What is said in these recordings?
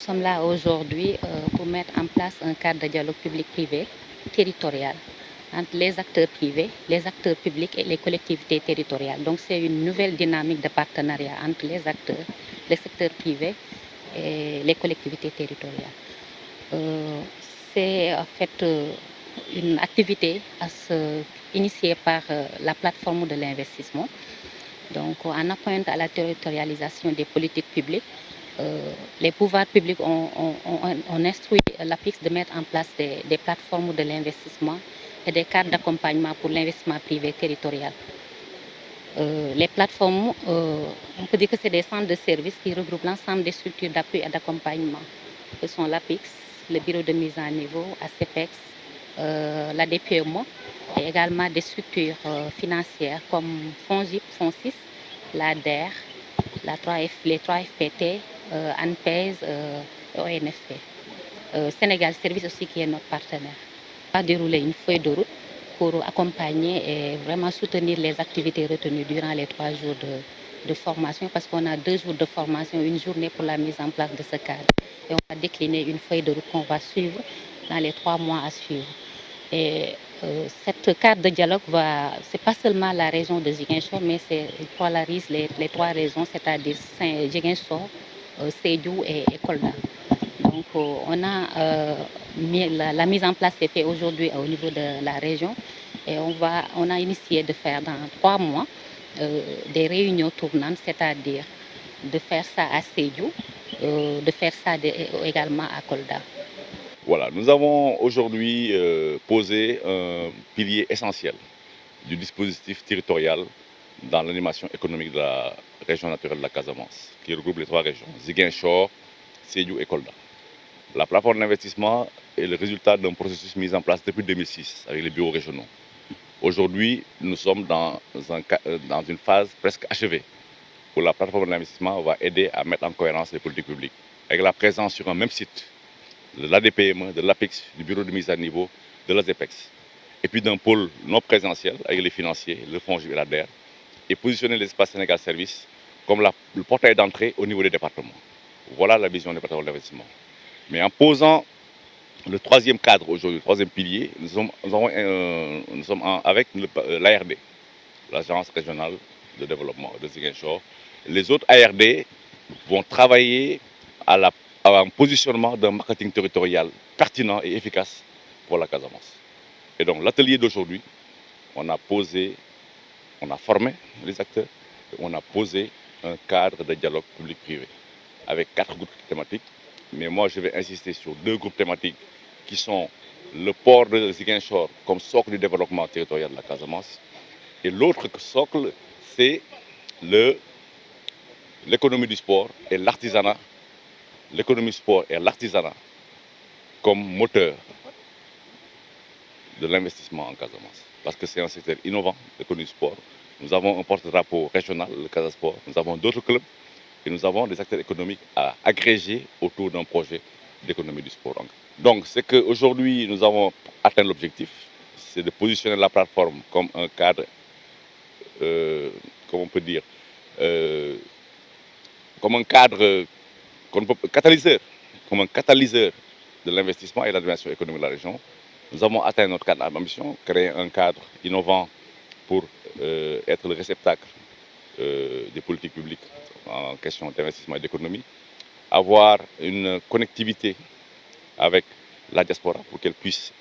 sommes là aujourd'hui pour mettre en place un cadre de dialogue public-privé territorial entre les acteurs privés, les acteurs publics et les collectivités territoriales. Donc c'est une nouvelle dynamique de partenariat entre les acteurs, le secteur privé et les collectivités territoriales. Euh, c'est en fait une activité initiée par la plateforme de l'investissement. Donc en appointe à la territorialisation des politiques publiques, les pouvoirs publics ont instruit l'APIX de mettre en place des plateformes de l'investissement et des cadres d'accompagnement pour l'investissement privé territorial. Les plateformes, on peut dire que c'est des centres de services qui regroupent l'ensemble des structures d'appui et d'accompagnement, que sont l'APIX, le bureau de mise à niveau, ACPEX, la DPMO, et également des structures financières comme FONGIP, FONSIS, la DER, les 3FPT, ANPES et ONFP. Sénégal Service aussi qui est notre partenaire. On va dérouler une feuille de route pour accompagner et vraiment soutenir les activités retenues durant les 3 jours de formation parce qu'on a 2 jours de formation, une journée pour la mise en place de ce cadre. Et on va décliner une feuille de route qu'on va suivre dans les 3 mois à suivre. Et cette carte de dialogue c'est pas seulement la région de Ziguinchor, mais il polarise les 3 régions, c'est-à-dire Ziguinchor, Sédhiou et Kolda. Donc on a la mise en place est faite aujourd'hui au niveau de la région et on a initié de faire dans 3 mois des réunions tournantes, c'est-à-dire de faire ça à Sédhiou, de faire ça également à Kolda. Voilà, nous avons aujourd'hui posé un pilier essentiel du dispositif territorial dans l'animation économique de la région naturelle de la Casamance, qui regroupe les 3 régions, Ziguinchor, Sédhiou et Kolda. La plateforme d'investissement est le résultat d'un processus mis en place depuis 2006 avec les bureaux régionaux. Aujourd'hui, nous sommes dans une phase presque achevée où la plateforme d'investissement va aider à mettre en cohérence les politiques publiques avec la présence sur un même site de l'ADPME, de l'APIX, du bureau de mise à niveau, de l'AZEPEX, et puis d'un pôle non présentiel avec les financiers, le FONGIP et la DER, et positionner l'espace Sénégal Service comme le portail d'entrée au niveau des départements. Voilà la vision des plateformes d'investissement. Mais en posant le 3e cadre aujourd'hui, le 3e pilier, nous sommes avec l'ARD, l'Agence régionale de développement de Ziguinchor. Les autres ARD vont travailler à un positionnement d'un marketing territorial pertinent et efficace pour la Casamance. Et donc l'atelier d'aujourd'hui, on a formé les acteurs, et on a posé un cadre de dialogue public-privé avec 4 groupes thématiques. Mais moi, je vais insister sur 2 groupes thématiques qui sont le port de Ziguinchor comme socle du développement territorial de la Casamance. Et l'autre socle, c'est l'économie du sport et l'artisanat. L'économie sport et l'artisanat comme moteur de l'investissement en Casamance. Parce que c'est un secteur innovant, l'économie du sport. Nous avons un porte-drapeau régional, le Casasport. Nous avons d'autres clubs et nous avons des acteurs économiques à agréger autour d'un projet d'économie du sport. Donc, c'est qu'aujourd'hui, nous avons atteint l'objectif, c'est de positionner la plateforme comme un cadre, comment on peut dire, comme un cadre, catalyseur, comme un catalyseur de l'investissement et de la dimension économique de la région. Nous avons atteint notre cadre d'ambition, créer un cadre innovant pour être le réceptacle des politiques publiques en question d'investissement et d'économie, avoir une connectivité avec la diaspora pour qu'elle puisse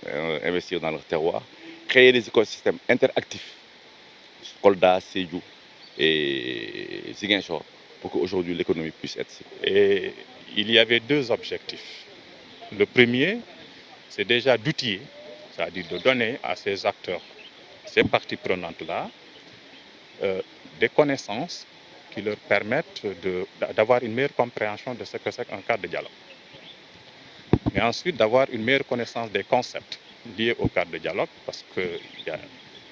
investir dans leur terroir, créer des écosystèmes interactifs, Kolda, Sédhiou et Ziguinchor, pour qu'aujourd'hui l'économie puisse être. Et il y avait 2 objectifs. Le premier, c'est déjà d'outiller, c'est-à-dire de donner à ces acteurs, ces parties prenantes-là, des connaissances qui leur permettent d'avoir une meilleure compréhension de ce que c'est qu'un cadre de dialogue. Mais ensuite, d'avoir une meilleure connaissance des concepts liés au cadre de dialogue, parce qu'il y a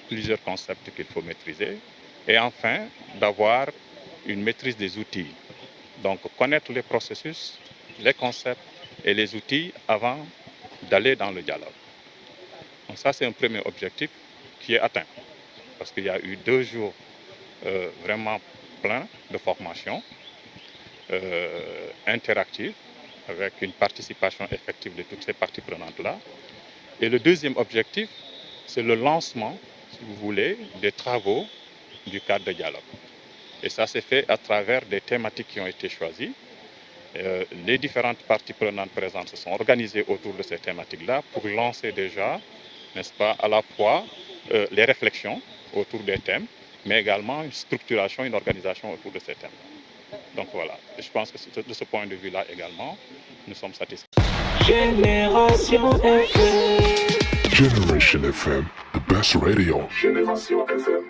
plusieurs concepts qu'il faut maîtriser. Et enfin, d'avoir une maîtrise des outils. Donc, connaître les processus, les concepts et les outils avant d'aller dans le dialogue. Donc ça, c'est un premier objectif qui est atteint. Parce qu'il y a eu 2 jours vraiment pleins de formation interactive avec une participation effective de toutes ces parties prenantes-là. Et le deuxième objectif, c'est le lancement, si vous voulez, des travaux du cadre de dialogue. Et ça s'est fait à travers des thématiques qui ont été choisies. Les différentes parties prenantes présentes se sont organisées autour de ces thématiques-là pour lancer déjà, n'est-ce pas, à la fois les réflexions autour des thèmes, mais également une structuration, une organisation autour de ces thèmes. Donc voilà, je pense que de ce point de vue-là également, nous sommes satisfaits. Génération FM. Generation FM, the best radio. Génération FM.